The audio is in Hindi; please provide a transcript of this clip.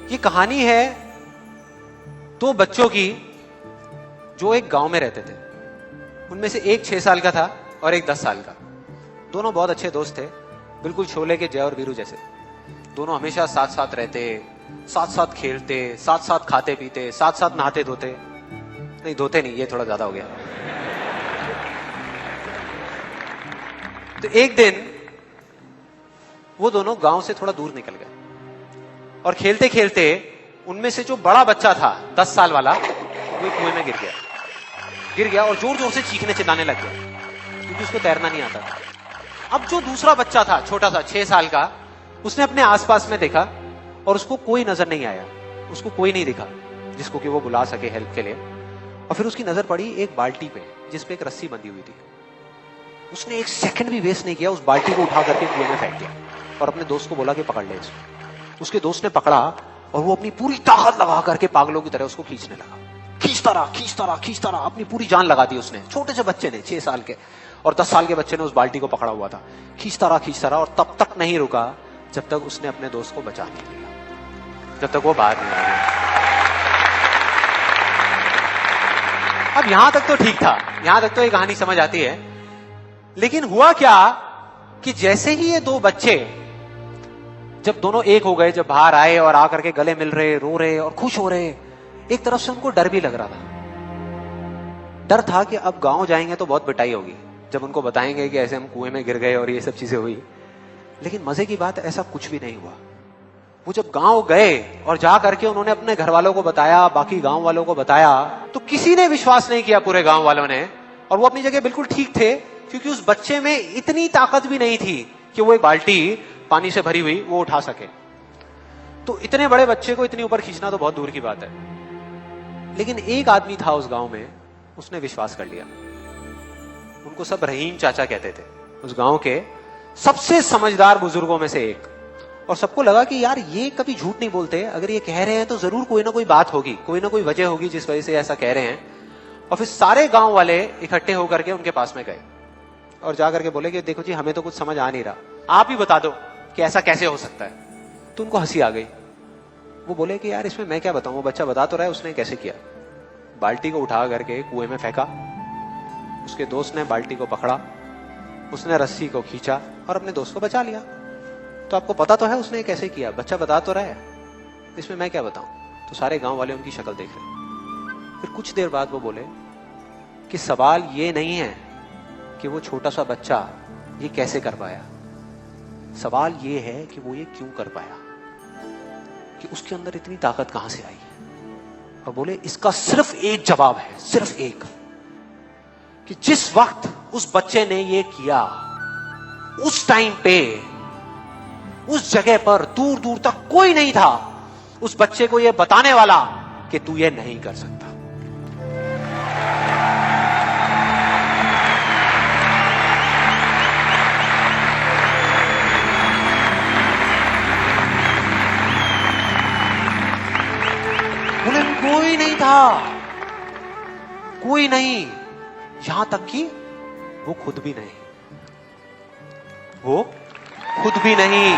ये कहानी है दो बच्चों की जो एक गांव में रहते थे। उनमें से एक 6 साल का था और एक 10 साल का। दोनों बहुत अच्छे दोस्त थे, बिल्कुल शोले के जय और वीरू जैसे। दोनों हमेशा साथ साथ रहते, साथ साथ खेलते, साथ साथ खाते पीते, साथ साथ नहाते धोते। नहीं धोते नहीं, ये थोड़ा ज्यादा हो गया। तो एक दिन वो दोनों गांव से थोड़ा दूर निकल गए और खेलते खेलते उनमें से जो बड़ा बच्चा था 10 साल वाला, वो कुएं में गिर गया और जोर जोर से चीखने चिल्लाने लग गया क्योंकि उसको तैरना नहीं आता था। अब जो दूसरा बच्चा था छोटा सा 6 साल का, उसने अपने आसपास में देखा और उसको कोई नजर नहीं आया, उसको कोई नहीं दिखा जिसको कि वो बुला सके हेल्प के लिए। और फिर उसकी नजर पड़ी एक बाल्टी पे जिसपे एक रस्सी बंधी हुई थी। उसने एक सेकंड भी वेस्ट नहीं किया, उस बाल्टी को उठा करके कुएं में फेंक दिया और अपने दोस्त को बोला कि पकड़ ले इसको। उसके दोस्त ने पकड़ा और वो अपनी पूरी ताकत लगा करके पागलों की तरह उसको खींचने लगा। खींचता रहा, अपनी पूरी जान लगा दी उसने। छोटे से बच्चे ने, 6 साल के और 10 साल के बच्चे ने उस बाल्टी को पकड़ा हुआ था। खींचता रहा और तब तक नहीं रुका जब तक उसने अपने दोस्त को बचा नहीं लिया, जब तक वो बाहर नहीं आया। अब यहां तक तो ठीक था, यहां तक तो ये कहानी समझ आती है। लेकिन हुआ क्या कि जैसे ही ये दो बच्चे जब दोनों एक हो गए, जब बाहर आए और आकर के गले मिल रहे, रो रहे और खुश हो रहे, एक तरफ से उनको डर भी लग रहा था। डर था कि अब गांव जाएंगे तो बहुत पिटाई होगी जब उनको बताएंगे कि ऐसे हम कुएं में गिर गए और ये सब चीजें हुई। लेकिन मजे की बात, ऐसा कुछ भी नहीं हुआ। वो जब गांव गए और जा करके उन्होंने अपने घर वालों को बताया, बाकी गांव वालों को बताया, तो किसी ने विश्वास नहीं किया, पूरे गांव वालों ने। और वो अपनी जगह बिल्कुल ठीक थे क्योंकि उस बच्चे में इतनी ताकत भी नहीं थी कि वो एक बाल्टी पानी से भरी हुई वो उठा सके। तो इतने बड़े बच्चे को इतनी ऊपर खींचना तो बहुत दूर की बात है। लेकिन एक आदमी था उस गांव में, उसने विश्वास कर लिया। उनको सब रहीम चाचा कहते थे, उस गांव के सबसे समझदार बुजुर्गों में से एक। और सबको लगा कि यार ये कभी झूठ नहीं बोलते, अगर ये कह रहे हैं तो जरूर कोई ना कोई बात होगी, कोई ना कोई वजह होगी जिस वजह से ऐसा कह रहे हैं। और फिर सारे गांव वाले इकट्ठे होकर के उनके पास में गए और जाकर के बोले कि देखो जी, हमें तो कुछ समझ आ नहीं रहा, आप ही बता दो कि ऐसा कैसे हो सकता है। तो उनको हंसी आ गई। वो बोले कि यार इसमें मैं क्या बताऊं, वो बच्चा बता तो रहा है उसने कैसे किया। बाल्टी को उठा करके कुएं में फेंका, उसके दोस्त ने बाल्टी को पकड़ा, उसने रस्सी को खींचा और अपने दोस्त को बचा लिया। तो आपको पता तो है उसने कैसे किया, बच्चा बता तो रहा है, इसमें मैं क्या बताऊं। तो सारे गांव वाले उनकी शक्ल देख रहे। फिर कुछ देर बाद वो बोले कि सवाल ये नहीं है कि वो छोटा सा बच्चा ये कैसे कर पाया, सवाल ये है कि वो ये क्यों कर पाया, कि उसके अंदर इतनी ताकत कहां से आई। और बोले इसका सिर्फ एक जवाब है, सिर्फ एक, कि जिस वक्त उस बच्चे ने ये किया, उस टाइम पे उस जगह पर दूर दूर तक कोई नहीं था उस बच्चे को ये बताने वाला कि तू ये नहीं कर सकता। बोले कोई नहीं था, कोई नहीं, यहां तक कि वो खुद भी नहीं, वो खुद भी नहीं।